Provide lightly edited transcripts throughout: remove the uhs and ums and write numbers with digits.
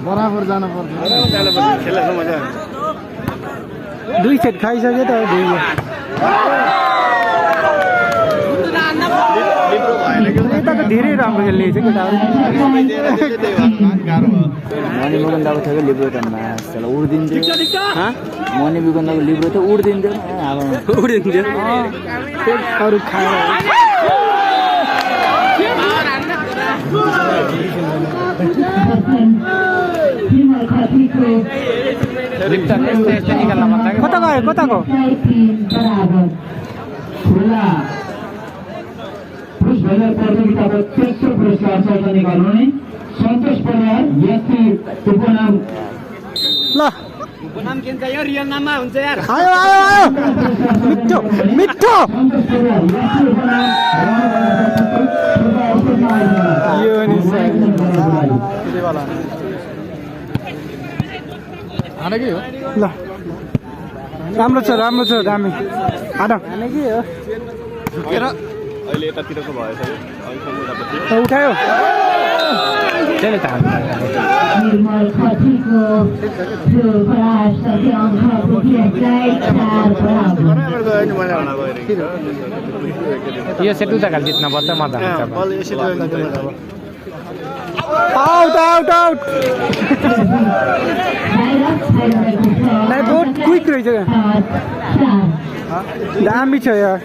बराबर जानु पर्छ खेल्न मजा दुई सेट खाइसक्यो त यताको धेरै राम्रो खेल्ने छ केटाहरू मनी मुकुन्दको थियो कि लिब्रो त मासला उड्दिन्थ्यो मनी मुकुन्दको लिब्रो त उड्दिन्थ्यो हावामा उडिन्थ्यो अरू खाएर कता गयो कताको प्रतियोगिताको तेस्रो पुरस्कार सौजन्य गर्नुहुने सन्तोष परियार यात्री उपनाम ल उपनाम किन्छ यो रियल नाममा हुन्छ यार आयो आयो आयो मिठो मिठो सन्तोष परियार यात्री उपनाम यो नि ल राम्रो छ दामी हाड अहिले यतातिरको भएछ उठायो त्यसले त निर्मल खतीको त्यो प्रयास सके अङ्क पुगेलाई 4 बराबर यो सेट उता खाल जित्न पर्छ मजा आउट आउट आउट नाही बहुत क्विक रहेछ दामी छ यार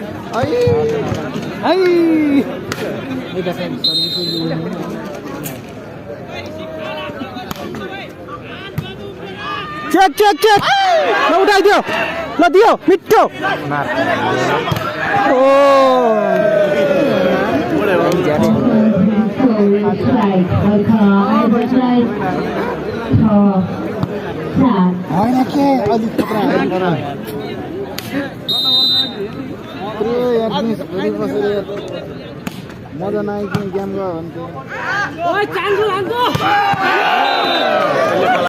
चेक चेक चेक ल उठाइदियो ल दियो मिठो ओ होइन के अलिक मजा नआइकन गेम गयो भने